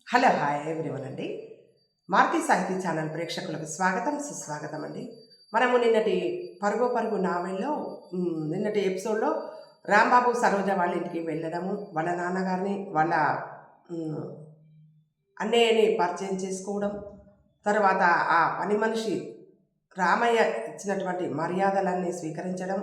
Hello hi everyone అండి. మారుతి సాహితీ channel ప్రేక్షకులకు స్వాగతం సుస్వాగతం అండి. మనము నిన్నటి పరుగు నావెల్లో నిన్నటి ఎపిసోడ్లో రాంబాబు సరోజ వాళ్ళ ఇంటికి వెళ్ళడము, వాళ్ళ నాన్నగారిని వాళ్ళ అన్నయ్యని పరిచయం చేసుకోవడం, తర్వాత ఆ పని మనిషి రామయ్య ఇచ్చినటువంటి మర్యాదలన్నీ స్వీకరించడం,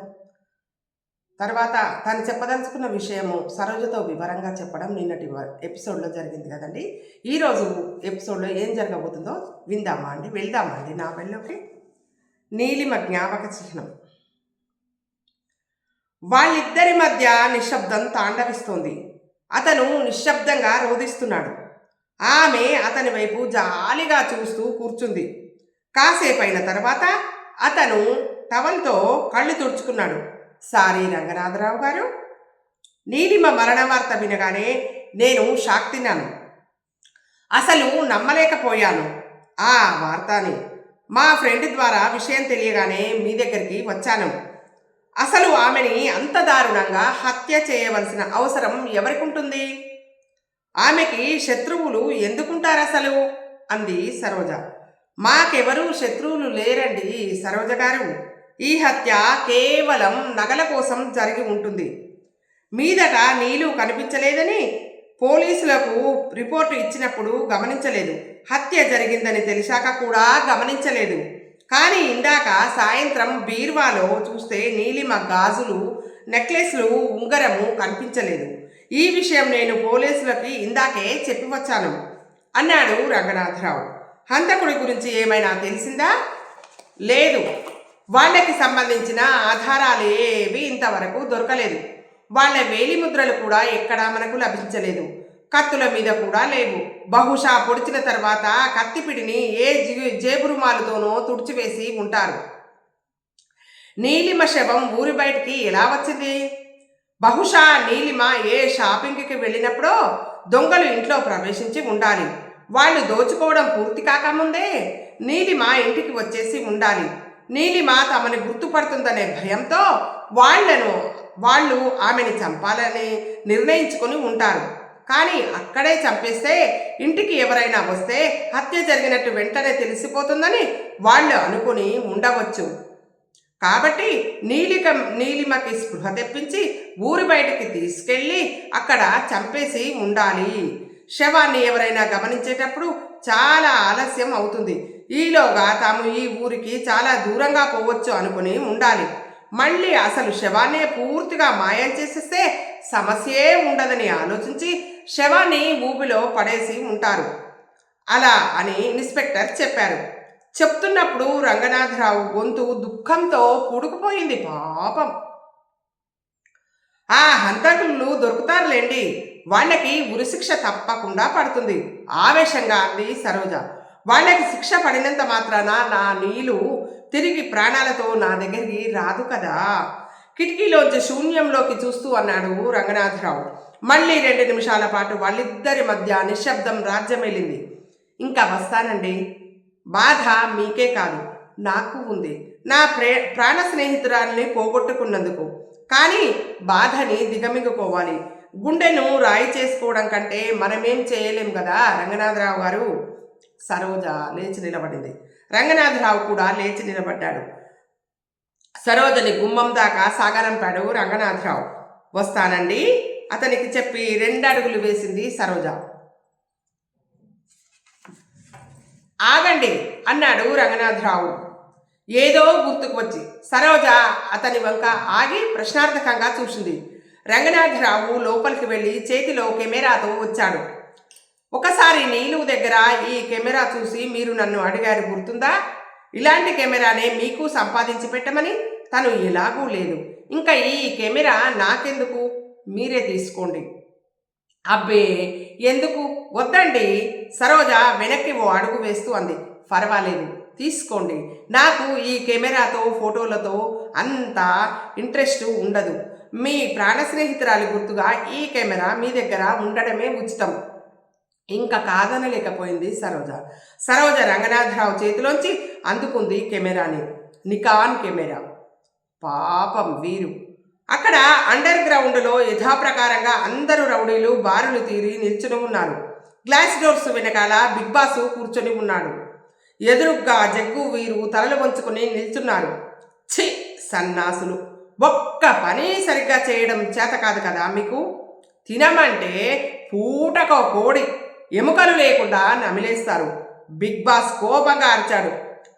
తర్వాత తను చెప్పదలుచుకున్న విషయము సరోజతో వివరంగా చెప్పడం నిన్నటి ఎపిసోడ్లో జరిగింది కదండి. ఈరోజు ఎపిసోడ్లో ఏం జరగబోతుందో వెళ్దామా అండి నా వెళ్ళలోకి. నీలిమ జ్ఞాపక చిహ్నం. వాళ్ళిద్దరి మధ్య నిశ్శబ్దం తాండవిస్తోంది. అతను నిశ్శబ్దంగా రోధిస్తున్నాడు. ఆమె అతని వైపు జాలిగా చూస్తూ కూర్చుంది. కాసేపైన తర్వాత అతను టవల్తో కళ్ళు తుడుచుకున్నాడు. సారీ రంగనాథరావు గారు, నీలిమ మరణ వార్త వినగానే నేను షాక్ తిన్నాను. అసలు నమ్మలేకపోయాను ఆ వార్తని. మా ఫ్రెండ్ ద్వారా విషయం తెలియగానే మీ దగ్గరికి వచ్చాను. అసలు ఆమెని అంత దారుణంగా హత్య చేయవలసిన అవసరం ఎవరికి ఉంటుంది? ఆమెకి శత్రువులు ఎందుకుంటారు అసలు? అంది సరోజ. మాకెవరూ శత్రువులు లేరండి సరోజ గారు. ఈ హత్య కేవలం నగల కోసం జరిగి ఉంటుంది. మీదట నీలు కనిపించలేదని పోలీసులకు రిపోర్టు ఇచ్చినప్పుడు గమనించలేదు. హత్య జరిగిందని తెలిసాక కూడా గమనించలేదు. కానీ ఇందాక సాయంత్రం బీర్వాలో చూస్తే నీలిమ గాజులు, నెక్లెస్లు, ఉంగరము కనిపించలేదు. ఈ విషయం నేను పోలీసులకి ఇందాకే చెప్పి వచ్చాను అన్నాడు రంగనాథరావు. హంతకుడి గురించి ఏమైనా తెలిసిందా? లేదు, వాళ్ళకి సంబంధించిన ఆధారాలు ఏవి ఇంతవరకు దొరకలేదు. వాళ్ళ వేలిముద్రలు కూడా ఎక్కడా మనకు లభించలేదు. కత్తుల మీద కూడా లేవు. బహుశా పొడిచిన తర్వాత కత్తిపిడిని ఏ జేబురుమాలతోనో తుడిచివేసి ఉంటారు. నీలిమ శవం ఊరి బయటికి ఎలా వచ్చింది? బహుశా నీలిమ ఏ షాపింగ్కి వెళ్ళినప్పుడో దొంగలు ఇంట్లో ప్రవేశించి ఉండాలి. వాళ్ళు దోచుకోవడం పూర్తి కాకముందే నీలిమ ఇంటికి వచ్చేసి ఉండాలి. నీలిమ తమని గుర్తుపడుతుందనే భయంతో వాళ్ళు ఆమెని చంపాలని నిర్ణయించుకొని ఉంటారు. కానీ అక్కడే చంపేస్తే ఇంటికి ఎవరైనా వస్తే హత్య జరిగినట్టు వెంటనే తెలిసిపోతుందని వాళ్ళు అనుకుని ఉండవచ్చు. కాబట్టి నీలిమకి స్పృహ తెప్పించి ఊరి బయటికి తీసుకెళ్ళి అక్కడ చంపేసి ఉండాలి. శవాన్ని ఎవరైనా గమనించేటప్పుడు చాలా ఆలస్యం అవుతుంది. ఈలోగా తాము ఈ ఊరికి చాలా దూరంగా పోవచ్చు అనుకుని ఉండాలి. మళ్ళీ అసలు శవాన్నే పూర్తిగా మాయం చేసేస్తే సమస్యే ఉండదని ఆలోచించి శవాన్ని ఊబిలో పడేసి ఉంటారు. అలా అని ఇన్స్పెక్టర్ చెప్పారు. చెప్తున్నప్పుడు రంగనాథరావు గొంతు దుఃఖంతో పూడుకుపోయింది. పాపం, ఆ హంతకులు దొరుకుతారులేండి, వాళ్ళకి ఉరిశిక్ష తప్పకుండా పడుతుంది ఆవేశంగా అంది సరోజ. వాళ్ళకి శిక్ష పడినంత మాత్రాన నా నీలు తిరిగి ప్రాణాలతో నా దగ్గరికి రాదు కదా. కిటికీలోంచి శూన్యంలోకి చూస్తూ అన్నాడు రంగనాథరావు. మళ్ళీ 2 నిమిషాల పాటు వాళ్ళిద్దరి మధ్య నిశ్శబ్దం రాజ్యమేలింది. ఇంకా వస్తానండి. బాధ మీకే కాదు, నాకు ఉంది, నా ప్రాణ స్నేహితురాల్ని పోగొట్టుకున్నందుకు. కానీ బాధని దిగమింగుకోవాలి. గుండెను రాయి చేసుకోవడం కంటే మనమేం చేయలేం కదా రంగనాథరావు గారు. సరోజ లేచి నిలబడింది. రంగనాథరావు కూడా లేచి నిలబడ్డాడు. సరోజని గుమ్మం దాకా సాగనంపాడు రంగనాథరావు. వస్తానండి అతనికి చెప్పి 2 అడుగులు వేసింది సరోజ. ఆగండి అన్నాడు రంగనాథరావు ఏదో గుర్తుకు వచ్చి. సరోజ అతని వంక ఆగి ప్రశ్నార్థకంగా చూసింది. రంగనాథరావు లోపలికి వెళ్ళి చేతిలో కెమెరాతో వచ్చాడు. ఒకసారి నీలు దగ్గర ఈ కెమెరా చూసి మీరు నన్ను అడిగారు, గుర్తుందా? ఇలాంటి కెమెరానే మీకు సంపాదించి పెట్టమని. తను ఎలాగూ లేదు. ఇంకా ఈ కెమెరా నాకెందుకు, మీరే తీసుకోండి. అబ్బే ఎందుకు, వద్దండి. సరోజ వెనక్కి ఓ అడుగు వేస్తూ అంది. పర్వాలేదు, తీసుకోండి. నాకు ఈ కెమెరాతో ఫోటోలతో అంత ఇంట్రెస్ట్ ఉండదు. మీ ప్రాణ స్నేహితురాలి గుర్తుగా ఈ కెమెరా మీ దగ్గర ఉండడమే ఉచితం. ఇంకా కాదనలేకపోయింది సరోజ రంగనాథరావు చేతిలోంచి అందుకుంది కెమెరాని. Nikon camera. పాపం వీరు. అక్కడ అండర్ గ్రౌండ్లో యథాప్రకారంగా అందరూ రౌడీలు బారులు తీరి నిల్చుని ఉన్నారు. గ్లాస్ డోర్స్ వెనకాల బిగ్ బాస్ కూర్చొని ఉన్నాడు. ఎదురుగ్గా జగ్గు వీరు తలలు వంచుకొని నిల్చున్నారు. ఛీ సన్నాసులు, ఒక్క పని సరిగ్గా చేయడం చేత కాదు కదా మీకు? తినమంటే పూటకో కోడి ఎముకలు లేకుండా నమిలేస్తారు. బిగ్ బాస్ కోపంగా అరిచాడు.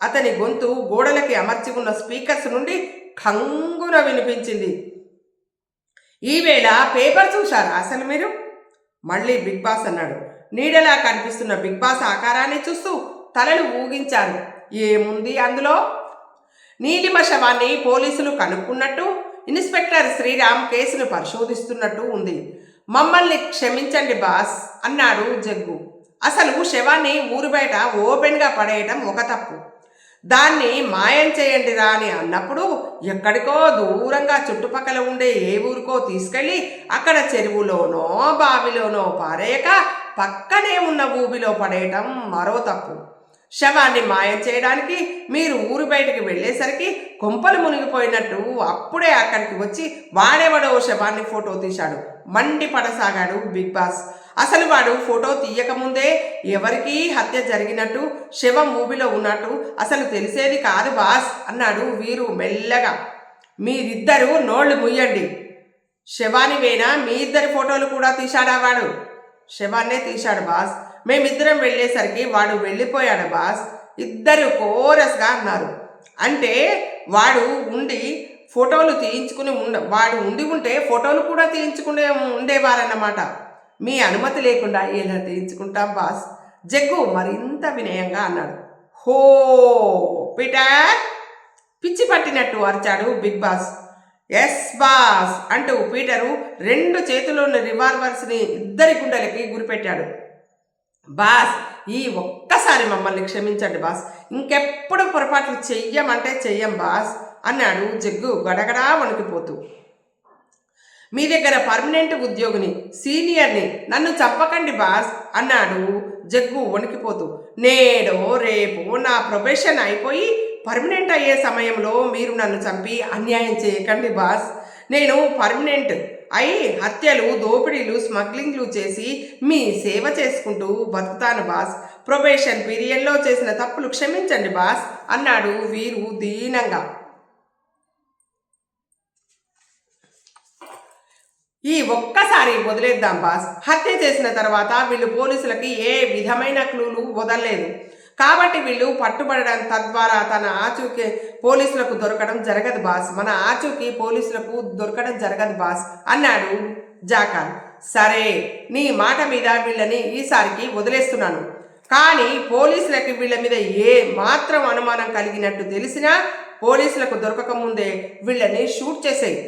అతని గొంతు గోడలకి అమర్చి ఉన్న స్పీకర్స్ నుండి కంగున వినిపించింది. ఈవేళ పేపర్ చూశారా అసలు మీరు? మళ్ళీ బిగ్ బాస్ అన్నాడు. నీడలా కనిపిస్తున్న బిగ్ బాస్ ఆకారాన్ని చూస్తూ తలలు ఊగించారు. ఏముంది అందులో? నీలిమ శవాన్ని పోలీసులు కనుక్కున్నట్టు, ఇన్స్పెక్టర్ శ్రీరామ్ కేసును పరిశోధిస్తున్నట్టు ఉంది. మమ్మల్ని క్షమించండి బాస్ అన్నాడు జగ్గు. అసలు శవాన్ని ఊరు బయట ఓపెన్గా పడేయటం ఒక తప్పు. దాన్ని మాయం చేయండిరా అని అన్నప్పుడు ఎక్కడికో దూరంగా చుట్టుపక్కల ఉండే ఏ ఊరికో తీసుకెళ్ళి అక్కడ చెరువులోనో బావిలోనో పారేయక పక్కనే ఉన్న ఊబిలో పడేయటం మరో తప్పు. శవాన్ని మాయం చేయడానికి మీరు ఊరు బయటికి వెళ్ళేసరికి కొంపలు మునిగిపోయినట్టు అప్పుడే అక్కడికి వచ్చి వాడెవడో శవాన్ని ఫోటో తీశాడు. మండిపడసాగాడు బిగ్ బాస్. అసలు వాడు ఫోటో తీయకముందే ఎవరికీ హత్య జరిగినట్టు, శవం ఊబిలో ఉన్నట్టు అసలు తెలిసేది కాదు బాస్ అన్నాడు వీరు మెల్లగా. మీరిద్దరూ నోళ్లు ముయ్యండి. శవానివేనా? మీ ఇద్దరి ఫోటోలు కూడా తీశాడా వాడు? శవాన్నే తీశాడు బాస్. మేమిద్దరం వెళ్ళేసరికి వాడు వెళ్ళిపోయాడు బాస్. ఇద్దరు కోరస్గా అన్నారు. అంటే వాడు ఉండి ఫోటోలు తీయించుకుని వాడు ఉంటే ఫోటోలు కూడా తీయించుకునే ఉండేవారన్నమాట. మీ అనుమతి లేకుండా ఎలా తీయించుకుంటాం బాస్? జగ్గు మరింత వినయంగా అన్నాడు. హో పీటర్, పిచ్చి పట్టినట్టు అరిచాడు బిగ్ బాస్. ఎస్ బాస్ అంటూ పీటరు 2 చేతుల్లోని రివాల్వర్స్ని ఇద్దరి గుండెలకి గురిపెట్టాడు. బాస్, ఈ ఒక్కసారి మమ్మల్ని క్షమించండి బాస్. ఇంకెప్పుడు పొరపాట్లు చెయ్యమంటే చెయ్యం బాస్ అన్నాడు జగ్గు గడగడా వణికిపోతూ. మీ దగ్గర పర్మనెంట్ ఉద్యోగిని, సీనియర్ని, నన్ను చంపకండి బాస్ అన్నాడు జగ్గు వణికిపోతూ. నేడో రేపు నా ప్రొబేషన్ అయిపోయి పర్మనెంట్ అయ్యే సమయంలో మీరు నన్ను చంపి అన్యాయం చేయకండి బాస్. నేను పర్మనెంట్ అయి హత్యలు, దోపిడీలు, స్మగ్లింగ్లు చేసి మీ సేవ చేసుకుంటూ బతుకుతాను బాస్. ప్రొబేషన్ పీరియడ్లో చేసిన తప్పులు క్షమించండి బాస్ అన్నాడు వీరు దీనంగా. ఈ ఒక్కసారి వదిలేద్దాం బాస్. హత్య చేసిన తర్వాత వీళ్ళు పోలీసులకి ఏ విధమైన క్లూలు వదలలేదు కాబట్టి వీళ్ళు పట్టుబడడం, తద్వారా తన ఆచూకీ పోలీసులకు దొరకడం జరగదు బాస్. మన ఆచూకీ పోలీసులకు దొరకడం జరగదు బాస్ అన్నాడు జాకాల్. సరే, నీ మాట మీద వీళ్ళని ఈసారికి వదిలేస్తున్నాను. కానీ పోలీసులకి వీళ్ళ మీద ఏ మాత్రం అనుమానం కలిగినట్టు తెలిసినా పోలీసులకు దొరకకముందే వీళ్ళని షూట్ చేసేయి.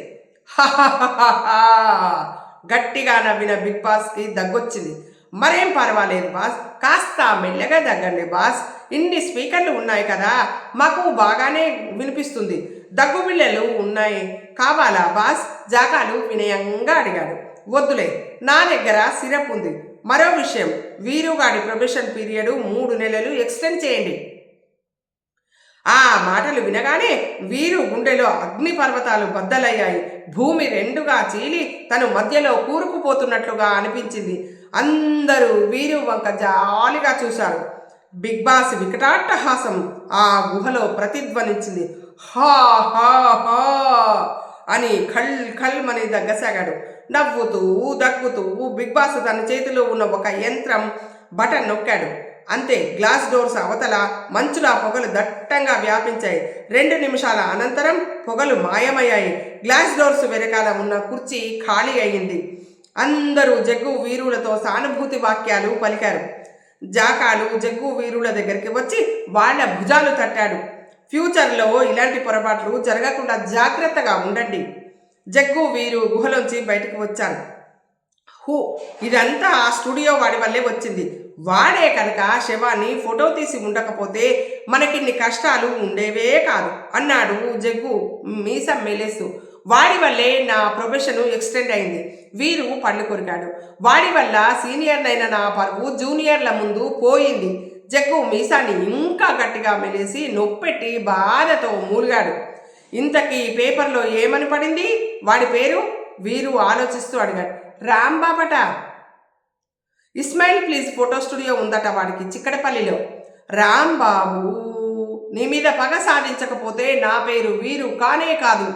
గట్టిగా నవ్విన బిగ్ బాస్కి దగ్గొచ్చింది. మరేం పర్వాలేదు బాస్, కాస్త మెల్లగా దగ్గండి బాస్. ఇన్ని స్పీకర్లు ఉన్నాయి కదా, మాకు బాగానే వినిపిస్తుంది. దగ్గు బిళ్ళలు ఉన్నాయి కావాలా బాస్? జాకాలు వినయంగా అడిగాడు. వద్దులే, నా దగ్గర సిరప్ ఉంది. మరో విషయం, వీరుగాడి ప్రొబేషన్ పీరియడ్ 3 నెలలు ఎక్స్టెండ్ చేయండి. ఆ మాటలు వినగానే వీరు గుండెలో అగ్ని పర్వతాలు బద్దలయ్యాయి. భూమి 2గా చీలి తను మధ్యలో కూరుకుపోతున్నట్లుగా అనిపించింది. అందరూ వీరు వంక జాలిగా చూశారు. బిగ్ బాస్ వికటాట్టహాసం ఆ గుహలో ప్రతిధ్వనించింది. హా హా హా అని ఖల్మని దగ్గసాగాడు. నవ్వుతూ దగ్గుతూ బిగ్ బాస్ తన చేతిలో ఉన్న ఒక యంత్రం బటన్ నొక్కాడు. అంతే, గ్లాస్ డోర్స్ అవతల మంచులా పొగలు దట్టంగా వ్యాపించాయి. 2 నిమిషాల అనంతరం పొగలు మాయమయ్యాయి. గ్లాస్ డోర్స్ వెనకాల ఉన్న కుర్చీ ఖాళీ అయ్యింది. అందరూ జగ్గు వీరులతో సానుభూతి వాక్యాలు పలికారు. జాకాలు జగ్గు వీరుల దగ్గరికి వచ్చి వాళ్ళ భుజాలు తట్టాడు. ఫ్యూచర్లో ఇలాంటి పొరపాట్లు జరగకుండా జాగ్రత్తగా ఉండండి. జగ్గు వీరు గుహలోంచి బయటకు వచ్చారు. ఇదంతా ఆ స్టూడియో వాడి వల్లే వచ్చింది. వాడే కనుక శవాన్ని ఫోటో తీసి ఉండకపోతే మనకిన్ని కష్టాలు ఉండేవే కాదు అన్నాడు జగ్గు మీసం మేలేస్తూ. వాడి వల్లే నా ప్రొఫెషన్ ఎక్స్టెండ్ అయింది. వీరు పళ్ళు కొరికాడు. వాడి వల్ల సీనియర్నైన నా పరువు జూనియర్ల ముందు పోయింది. జగ్గు మీసాన్ని ఇంకా గట్టిగా మెలేసి నొప్పెట్టి బాధతో మూలిగాడు. ఇంతకీ పేపర్లో ఏమని పడింది? వాడి పేరు? వీరు ఆలోచిస్తూ అడిగాడు. రాంబాబట. ఇస్మాయిల్ ప్లీజ్ ఫోటో స్టూడియో ఉందట వాడికి చిక్కడపల్లిలో. రాంబాబు, నీ మీద పగ సాధించకపోతే నా పేరు వీరు కానే కాదు.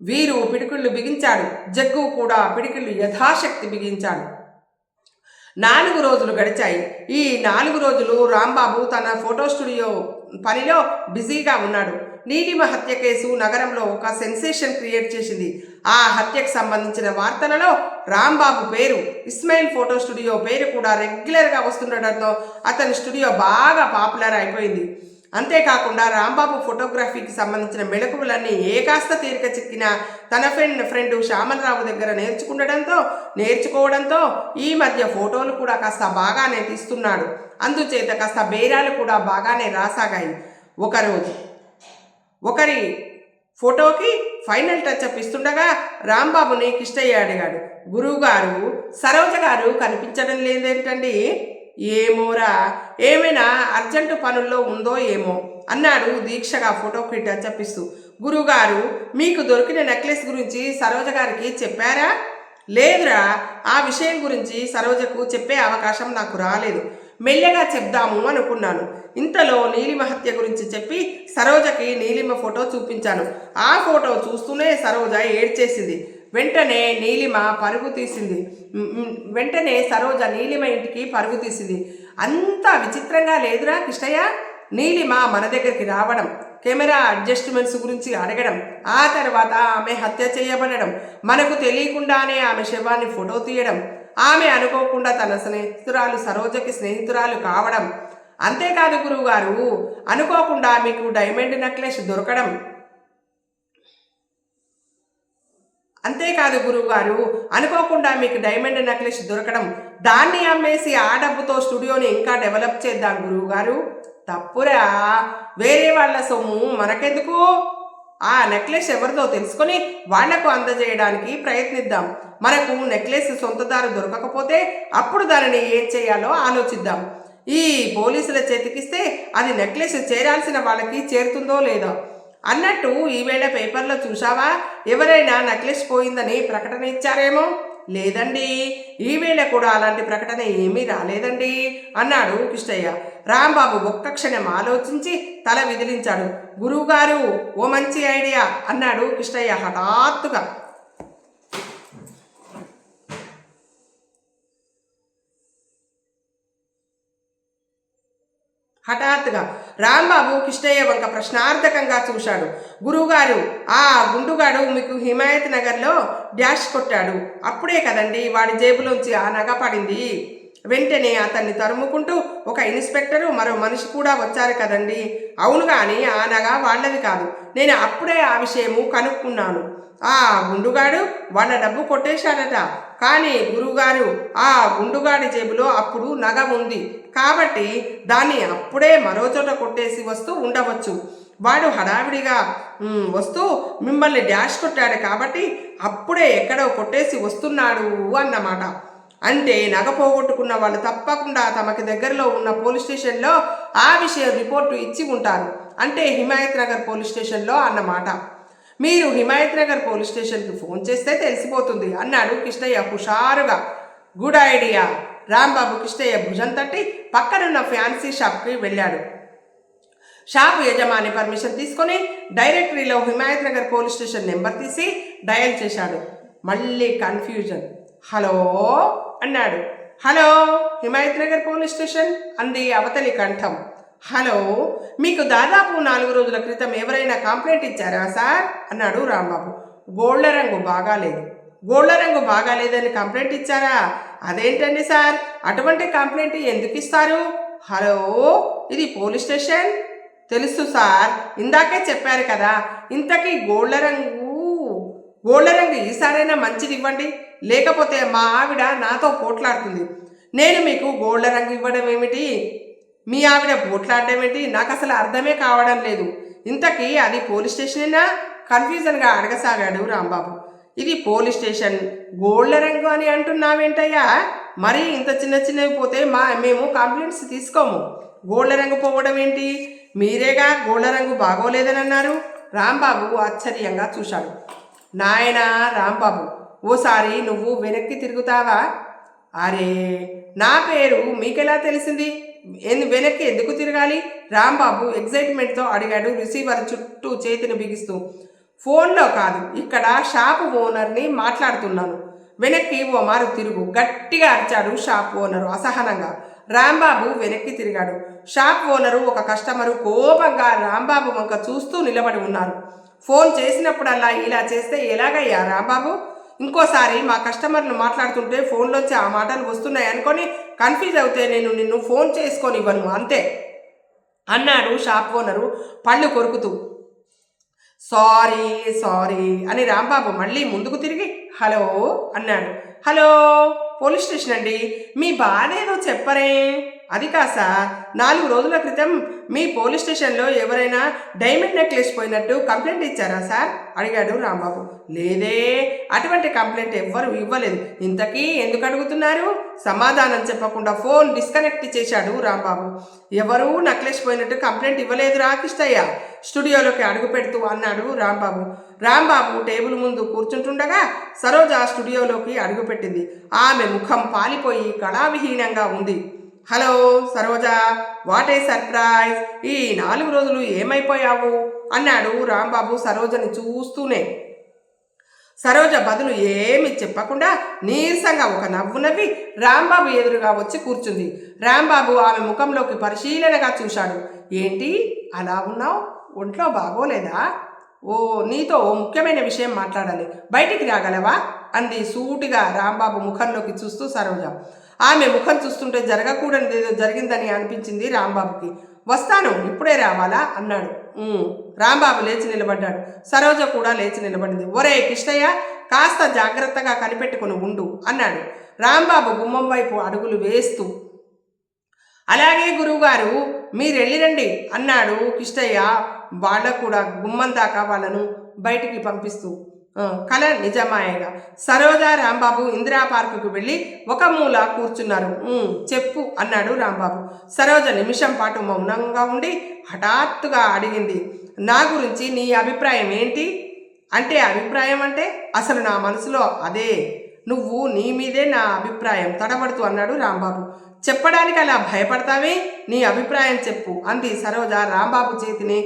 వీరు పిడికిళ్ళు బిగించాడు. జగ్గు కూడా పిడికిళ్ళు యథాశక్తి బిగించాడు. 4 రోజులు గడిచాయి. ఈ 4 రోజులు రాంబాబు తన ఫోటో స్టూడియో పనిలో బిజీగా ఉన్నాడు. నీలిమ హత్య కేసు నగరంలో ఒక సెన్సేషన్ క్రియేట్ చేసింది. ఆ హత్యకు సంబంధించిన వార్తలలో రాంబాబు పేరు, ఇస్మాయిల్ ఫోటో స్టూడియో పేరు కూడా రెగ్యులర్గా వస్తుండటంతో అతని స్టూడియో బాగా పాపులర్ అయిపోయింది. అంతేకాకుండా రాంబాబు ఫోటోగ్రఫీకి సంబంధించిన మెళకువలన్నీ ఏ కాస్త తీరిక చిక్కిన తన ఫ్రెండ్ శ్యామలరావు దగ్గర నేర్చుకోవడంతో ఈ మధ్య ఫోటోలు కూడా కాస్త బాగానే తీస్తున్నాడు. అందుచేత కాస్త బేరాలు కూడా బాగానే రాసాగాయి. ఒకరోజు ఒకరి ఫోటోకి ఫైనల్ టచ్అప్ ఇస్తుండగా రాంబాబుని కిష్టయ్య అడిగాడు, గురువుగారు, సరోజ గారు కనిపించడం లేదేంటండి? ఏమోరా, ఏమైనా అర్జెంటు పనుల్లో ఉందో ఏమో అన్నాడు దీక్షగా ఫోటోకి టచ్అప్ ఇస్తూ. గురువుగారు, మీకు దొరికిన నెక్లెస్ గురించి సరోజ గారికి చెప్పారా? లేదురా, ఆ విషయం గురించి సరోజకు చెప్పే అవకాశం నాకు రాలేదు. మెల్లగా చెప్దాము అనుకున్నాను. ఇంతలో నీలిమ హత్య గురించి చెప్పి సరోజకి నీలిమ ఫోటో చూపించాను. ఆ ఫోటో చూస్తూనే సరోజ ఏడ్చేసింది. వెంటనే సరోజ నీలిమ ఇంటికి పరుగు తీసింది. అంత విచిత్రంగా లేదురా కిష్టయ్య? నీలిమ మన దగ్గరికి రావడం, కెమెరా అడ్జస్ట్మెంట్స్ గురించి అడగడం, ఆ తర్వాత ఆమె హత్య చేయబడడం, మనకు తెలియకుండానే ఆమె శవాన్ని ఫోటో తీయడం, ఆమె అనుకోకుండా తన స్నేహితురాలు సరోజకి స్నేహితురాలు కావడం, అంతేకాదు గురువుగారు, అనుకోకుండా మీకు డైమండ్ నెక్లెస్ దొరకడం, దాన్ని అమ్మేసి ఆ డబ్బుతో స్టూడియోని ఇంకా డెవలప్ చేద్దాం గురువుగారు. తప్పురా, వేరే వాళ్ళ సొమ్ము మనకెందుకు? ఆ నెక్లెస్ ఎవరిదో తెలుసుకొని వాళ్లకు అందజేయడానికి ప్రయత్నిద్దాం. మనకు నెక్లెస్ సొంతదారు దొరకకపోతే అప్పుడు దానిని ఏం చేయాలో ఆలోచిద్దాం. ఈ పోలీసుల చేతికిస్తే అది నెక్లెస్ చేరాల్సిన వాళ్ళకి చేరుతుందో లేదో. అన్నట్టు ఈవేళ పేపర్లో చూసావా? ఎవరైనా నెక్లెస్ పోయిందని ప్రకటన ఇచ్చారేమో? లేదండి, ఈవేళ కూడా అలాంటి ప్రకటన ఏమీ రాలేదండి అన్నాడు కిష్టయ్య. రాంబాబు ఒక్క క్షణం ఆలోచించి తల విదిలించాడు. గురువుగారు, ఓ మంచి ఐడియా అన్నాడు కిష్టయ్య హఠాత్తుగా. రాంబాబు కిష్టయ్య వంక ప్రశ్నార్థకంగా చూశాడు. గురువుగారు, ఆ గుండుగాడు మీకు హిమాయత్ నగర్లో డాష్ కొట్టాడు. అప్పుడే కదండి వాడి జేబులోంచి ఆ నగ పడింది. వెంటనే అతన్ని తరుముకుంటూ ఒక ఇన్స్పెక్టరు, మరో మనిషి కూడా వచ్చారు కదండి. అవును, కానీ ఆ నగ వాళ్ళది కాదు. నేను అప్పుడే ఆ విషయము కనుక్కున్నాను. ఆ గుండుగాడు వాళ్ళ డబ్బు కొట్టేశాడట. కానీ గురువుగారు, ఆ గుండుగాడి జేబులో అప్పుడు నగ ఉంది కాబట్టి దాన్ని అప్పుడే మరో చోట కొట్టేసి వస్తూ ఉండవచ్చు. వాడు హడావిడిగా వస్తూ మిమ్మల్ని డాష్ కొట్టాడు కాబట్టి అప్పుడే ఎక్కడో కొట్టేసి వస్తున్నాడు అన్నమాట. అంటే నగ పోగొట్టుకున్న వాళ్ళు తప్పకుండా తమకి దగ్గరలో ఉన్న పోలీస్ స్టేషన్లో ఆ విషయం రిపోర్టు ఇచ్చి ఉంటారు. అంటే హిమాయత్ నగర్ పోలీస్ స్టేషన్లో అన్నమాట. మీరు హిమాయత్ నగర్ పోలీస్ స్టేషన్కి ఫోన్ చేస్తే తెలిసిపోతుంది అన్నాడు కిష్టయ్య హుషారుగా. Good idea. రాంబాబు కిష్టయ్య భుజం తట్టి పక్కనున్న ఫ్యాన్సీ షాప్కి వెళ్ళాడు. షాపు యజమాని పర్మిషన్ తీసుకొని డైరెక్టరీలో Himayat Nagar police station number తీసి డయల్ చేశాడు. మళ్ళీ కన్ఫ్యూజన్. హలో అన్నాడు. Hello, Himayat Nagar police station అంది అవతలి కంఠం. హలో, మీకు దాదాపు 4 రోజుల క్రితం ఎవరైనా కంప్లైంట్ ఇచ్చారా సార్ అన్నాడు రాంబాబు. గోళ్ల రంగు బాగాలేదని కంప్లైంట్ ఇచ్చారా? అదేంటండి సార్, అటువంటి కంప్లైంట్ ఎందుకు ఇస్తారు? హలో, ఇది పోలీస్ స్టేషన్. తెలుసు సార్, ఇందాకే చెప్పారు కదా. ఇంతకీ గోళ్ల రంగు ఈసారైనా మంచిది ఇవ్వండి, లేకపోతే మా ఆవిడ నాతో పోట్లాడుతుంది. నేను మీకు గోళ్ల రంగు ఇవ్వడం ఏమిటి, మీ ఆవిడ పోట్లాడడం ఏంటి, నాకు అసలు అర్థమే కావడం లేదు. ఇంతకీ అది పోలీస్ స్టేషనేనా? కన్ఫ్యూజన్గా అడగసాగాడు రాంబాబు. ఇది పోలీస్ స్టేషన్, గోళ్ల రంగు అని అంటున్నావేంటయ్యా? మరీ ఇంత చిన్నవి పోతే మేము కంప్లైంట్స్ తీసుకోము. గోళ్ల రంగు పోవడం ఏంటి? మీరేగా గోళ్ల రంగు బాగోలేదని అన్నారు. రాంబాబు ఆశ్చర్యంగా చూశాడు. నాయనా రాంబాబు, ఓసారి నువ్వు వెనక్కి తిరుగుతావా? అరే, నా పేరు మీకెలా తెలిసింది? వెనక్కి ఎందుకు తిరగాలి? రాంబాబు ఎగ్జైట్మెంట్తో అడిగాడు రిసీవర్ చుట్టూ చేతిని బిగిస్తూ. ఫోన్లో కాదు, ఇక్కడ షాపు ఓనర్ని మాట్లాడుతున్నాను. వెనక్కి ఓ మారు తిరుగు, గట్టిగా అరిచాడు షాప్ ఓనరు అసహనంగా. రాంబాబు వెనక్కి తిరిగాడు. షాప్ ఓనరు ఒక కస్టమరు కోపంగా రాంబాబు వంక చూస్తూ నిలబడి ఉన్నారు. ఫోన్ చేసినప్పుడల్లా ఇలా చేస్తే ఎలాగయ్యా రాంబాబు? ఇంకోసారి మా కస్టమర్లు మాట్లాడుతుంటే ఫోన్లోంచి ఆ మాటలు వస్తున్నాయి అనుకొని కన్ఫ్యూజ్ అవుతే నేను నిన్ను ఫోన్ చేసుకొని ఇవ్వను అంతే అన్నాడు షాప్ ఓనరు పళ్ళు కొరుకుతూ. సారీ సారీ అని రాంబాబు మళ్ళీ ముందుకు తిరిగి హలో అన్నాడు. హలో, పోలీస్ స్టేషన్ అండి. మీ బాధ ఏదో చెప్పరే? అది కాసా, 4 రోజుల క్రితం మీ పోలీస్ స్టేషన్లో ఎవరైనా డైమండ్ నెక్లెస్ పోయినట్టు కంప్లైంట్ ఇచ్చారా సార్ అడిగాడు రాంబాబు. లేదే, అటువంటి కంప్లైంట్ ఎవ్వరు ఇవ్వలేదు. ఇంతకీ ఎందుకు అడుగుతున్నారు? సమాధానం చెప్పకుండా ఫోన్ డిస్కనెక్ట్ చేశాడు రాంబాబు. ఎవరూ నెక్లెస్ పోయినట్టు కంప్లైంట్ ఇవ్వలేదురా కిష్టయ్య, స్టూడియోలోకి అడుగు పెడుతూ అన్నాడు రాంబాబు. రాంబాబు టేబుల్ ముందు కూర్చుంటుండగా సరోజ స్టూడియోలోకి అడుగుపెట్టింది. ఆమె ముఖం పాలిపోయి కళావిహీనంగా ఉంది. Hello Saroja, what a surprise! ఈ 4 రోజులు ఏమైపోయావు అన్నాడు రాంబాబు సరోజని చూస్తూనే. సరోజ బదులు ఏమి చెప్పకుండా నీరసంగా ఒక నవ్వు నవ్వి రాంబాబు ఎదురుగా వచ్చి కూర్చుంది. రాంబాబు ఆమె ముఖంలోకి పరిశీలనగా చూశాడు. ఏంటి అలా ఉన్నావు? ఒంట్లో బాగోలేదా? ఓ, నీతో ఓ ముఖ్యమైన విషయం మాట్లాడాలి, బయటికి రాగలవా అంది సూటిగా రాంబాబు ముఖంలోకి చూస్తూ సరోజ. ఆమె ముఖం చూస్తుంటే జరగకూడనిదేదో జరిగిందని అనిపించింది రాంబాబుకి. వస్తాను, ఇప్పుడే రావాలా అన్నాడు. రాంబాబు లేచి నిలబడ్డాడు. సరోజ కూడా లేచి నిలబడింది. ఒరే కిష్టయ్య, కాస్త జాగ్రత్తగా కనిపెట్టుకుని ఉండు అన్నాడు రాంబాబు గుమ్మం వైపు అడుగులు వేస్తూ. అలాగే గురువుగారు, మీరెళ్ళిరండి అన్నాడు కిష్టయ్య వాళ్ళ కూడా గుమ్మం దాకా వాళ్ళను బయటికి పంపిస్తూ. కల నిజమాయగా సరోజ రాంబాబు ఇందిరా పార్కుకు వెళ్ళి ఒక మూల కూర్చున్నారు. చెప్పు అన్నాడు రాంబాబు. సరోజ నిమిషం పాటు మౌనంగా ఉండి హఠాత్తుగా అడిగింది, నా గురించి నీ అభిప్రాయం ఏంటి? అభిప్రాయం అంటే అసలు నా మనసులో అదే, నువ్వు నీ మీదే నా అభిప్రాయం తడబడుతూ అన్నాడు రాంబాబు. చెప్పడానికి అలా భయపడతావే, నీ అభిప్రాయం చెప్పు అంది సరోజ రాంబాబు చేతిని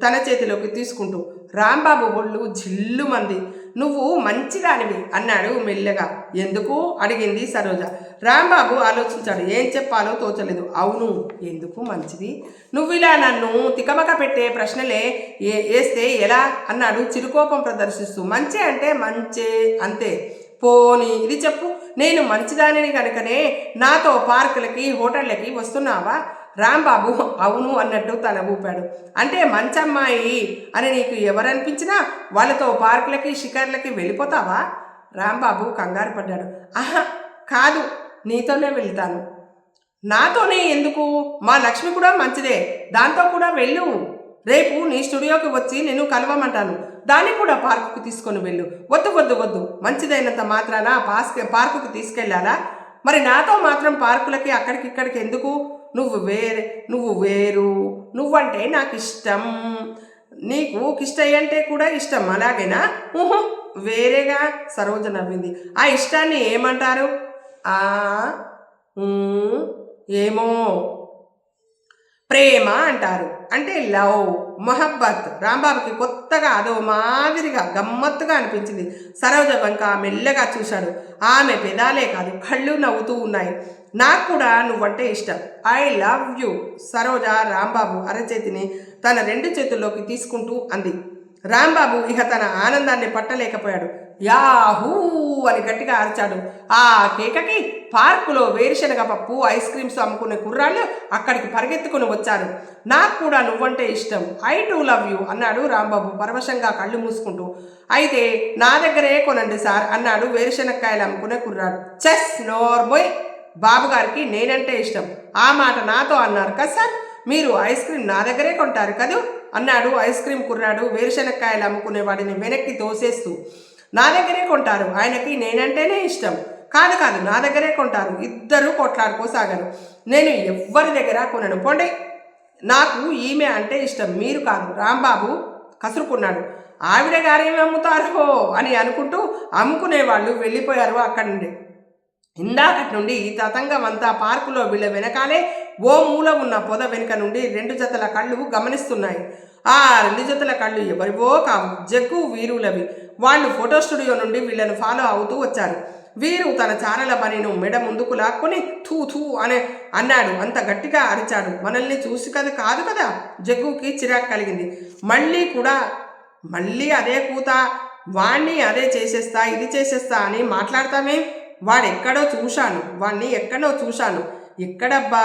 తన చేతిలోకి తీసుకుంటూ. రాంబాబు ఒళ్ళు జిల్లుమంది. నువ్వు మంచిదానివి అన్నాడు మెల్లగా. ఎందుకు అడిగింది సరోజ. రాంబాబు ఆలోచించాడు. ఏం చెప్పాలో తోచలేదు. అవును, ఎందుకు మంచిది? నువ్వు ఇలా నన్ను తికమక పెట్టే ప్రశ్నలే వేస్తే ఎలా అన్నాడు చిరుకోపం ప్రదర్శిస్తూ. మంచి అంటే మంచే, అంతే. పోనీ ఇది చెప్పు, నేను మంచిదానిని కనుకనే నాతో పార్కులకి హోటళ్ళకి వస్తున్నావా? రాంబాబు అవును అన్నట్టు తల ఊపాడు. అంటే మంచమ్మాయి అని నీకు ఎవరనిపించినా వాళ్ళతో పార్కులకి షికార్లకి వెళ్ళిపోతావా? రాంబాబు కంగారు పడ్డాడు. ఆహా కాదు, నీతోనే వెళ్తాను. నాతోనే ఎందుకు? మా లక్ష్మి కూడా మంచిదే, దాంతో కూడా వెళ్ళు. రేపు నీ స్టూడియోకి వచ్చి నేను కలవమంటాను, దాన్ని కూడా పార్కుకు తీసుకొని వెళ్ళు. వద్దు వద్దు వద్దు, మంచిదైనంత మాత్రాన పార్కుకు తీసుకెళ్ళాలా? మరి నాతో మాత్రం పార్కులకి అక్కడికి ఇక్కడికి ఎందుకు? నువ్వు వేరు, నువ్వంటే నాకు ఇష్టం, నీకు కిష్టయ్య అంటే కూడా ఇష్టం, అలాగేనా? వేరేగా. సరోజ నవ్వింది. ఆ ఇష్టాన్ని ఏమంటారు? ఏమో, ప్రేమ అంటారు. అంటే లవ్, మొహబ్బత్. రాంబాబుకి కొత్తగా అదో మాదిరిగా గమ్మత్తుగా అనిపించింది. సరోజ వంక మెల్లగా చూశాడు. ఆమె పెదాలే కాదు, కళ్ళు నవ్వుతూ ఉన్నాయి. నాకు కూడా నువ్వంటే ఇష్టం, I love you. Saroja Rambabu అరచేతిని తన 2 చేతుల్లోకి తీసుకుంటూ అంది. రాంబాబు ఇక తన ఆనందాన్ని పట్టలేకపోయాడు. యాహూ అని గట్టిగా అరిచాడు. ఆ కేకకి పార్కులో వేరుశనగ పప్పు, ఐస్ క్రీమ్స్ అమ్ముకునే కుర్రాళ్ళు అక్కడికి పరిగెత్తుకుని వచ్చారు. నాకు కూడా నువ్వంటే ఇష్టం, ఐ టు లవ్ యూ అన్నాడు రాంబాబు పరవశంగా కళ్ళు మూసుకుంటూ. అయితే నా దగ్గరే కొనండి సార్ అన్నాడు వేరుశనక్కాయలు అమ్ముకునే కుర్రాడు. చెస్ నోర్మోయ్, బాబుగారికి నేనంటే ఇష్టం, ఆ మాట నాతో అన్నారు కదా సార్, మీరు ఐస్ క్రీమ్ నా దగ్గరే కొంటారు కదూ అన్నాడు ఐస్ క్రీమ్ కుర్రాడు వేరుశనక్కాయలు అమ్ముకునే వాడిని వెనక్కి తోసేస్తూ. నా దగ్గరే కొంటారు, ఆయనకి నేనంటేనే ఇష్టం. కాదు కాదు, నా దగ్గరే కొంటారు. ఇద్దరూ కొట్లాడుకోసాగారు. నేను ఎవ్వరి దగ్గర కొనను, పోండి. నాకు ఈమె అంటే ఇష్టం, మీరు కాదు. రాంబాబు కసురుకున్నాడు. ఆవిడ గారేమి అమ్ముతారో అని అనుకుంటూ అమ్ముకునే వాళ్ళు వెళ్ళిపోయారు అక్కడి నుండి. ఇందాకటి నుండి ఈ తతంగం అంతా పార్కులో వీళ్ళ వెనకాలే ఓ మూల ఉన్న పొద వెనుక నుండి 2 జతల కళ్ళు గమనిస్తున్నాయి. ఆ 2 జతల కళ్ళు ఎవరివో కావు, జగ్గు వీరులవి. వాళ్ళు ఫోటో స్టూడియో నుండి వీళ్ళను ఫాలో అవుతూ వచ్చారు. వీరు తన చారల బనిను మెడ ముందుకు లాక్కుని థూ థూ అన్నాడు. అంత గట్టిగా అరిచాడు. మనల్ని చూసి కాదు కదా. జగ్గుకి చిరాకు కలిగింది. మళ్ళీ అదే కూత, వాణ్ణి అదే చేసేస్తా ఇది చేసేస్తా అని మాట్లాడతామే. వాణ్ణి ఎక్కడో చూశాను. ఎక్కడబ్బా?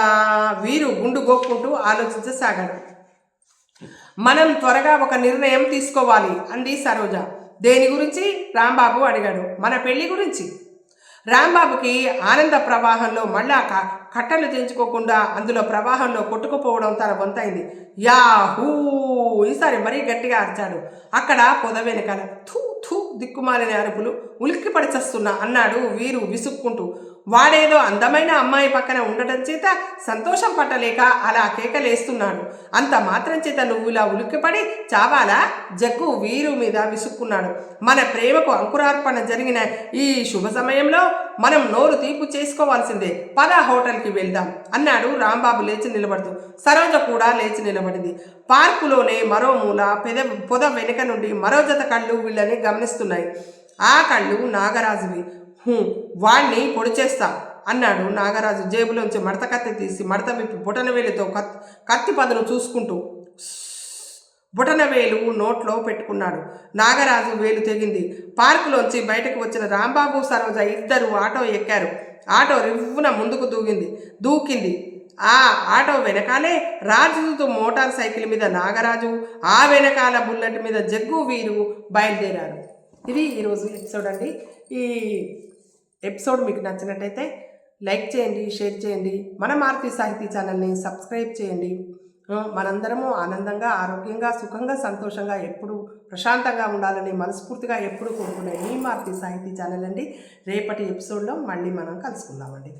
వీరు గుండు గోక్కుంటూ ఆలోచించసాగాడు. మనం త్వరగా ఒక నిర్ణయం తీసుకోవాలి అంది సరోజ. దేని గురించి? రాంబాబు అడిగాడు. మన పెళ్లి గురించి. రాంబాబుకి ఆనంద ప్రవాహంలో మళ్ళా కట్టలు తెంచుకోకుండా అందులో ప్రవాహంలో కొట్టుకుపోవడం తన వంతైంది. యాహూ! ఈసారి మరీ గట్టిగా అరిచాడు. అక్కడ పొద వెనకాల థూ థూ దిక్కుమాలిన అరుపులు. ఉలిక్కిపడి చస్తున్నా అన్నాడు వీరు విసుక్కుంటూ. వాడేదో అందమైన అమ్మాయి పక్కన ఉండటం చేత సంతోషం పట్టలేక అలా కేకలేస్తున్నాడు. అంత మాత్రం చేత నువ్వు ఇలా ఉలిక్కిపడి చావాలా? జగ్గు వీరు మీద విసుక్కున్నాడు. మన ప్రేమకు అంకురార్పణ జరిగిన ఈ శుభ సమయంలో మనం నోరు తీపు చేసుకోవాల్సిందే. పద హోటల్కి వెళ్దాం అన్నాడు రాంబాబు లేచి నిలబడుతూ. సరోజ కూడా లేచి నిలబడింది. పార్కులోనే మరో మూల పొద వెనుక నుండి మరో జత కళ్ళు వీళ్ళని గమనిస్తున్నాయి. ఆ కళ్ళు నాగరాజువి. వాణ్ణి పొడి చేస్తా అన్నాడు నాగరాజు జేబులోంచి మడత కత్తి తీసి మడత విప్పి బొటనవేలుతో కత్తి పదును చూసుకుంటూ బొటనవేలు నోట్లో పెట్టుకున్నాడు. నాగరాజు వేలు తెగింది. పార్కులోంచి బయటకు వచ్చిన రాంబాబు సరోజ ఇద్దరు ఆటో ఎక్కారు. ఆటో రివ్వున ముందుకు దూకింది. ఆ ఆటో వెనకాలే రాజుతో మోటార్ సైకిల్ మీద నాగరాజు, ఆ వెనకాల బుల్లెట్ మీద జగ్గు వీరు బయలుదేరారు. ఇది ఈరోజు ఎపిసోడ్ అండి. ఈ ఎపిసోడ్ మీకు నచ్చినట్టయితే లైక్ చేయండి, షేర్ చేయండి. మన మారుతి సాహితీ ఛానల్ని సబ్స్క్రైబ్ చేయండి. మనందరము ఆనందంగా, ఆరోగ్యంగా, సుఖంగా, సంతోషంగా, ఎప్పుడు ప్రశాంతంగా ఉండాలని మనస్ఫూర్తిగా ఎప్పుడు కోరుకునే మీ మారుతి సాహితీ ఛానల్ అండి. రేపటి ఎపిసోడ్లో మళ్ళీ మనం కలుసుకుందామండి.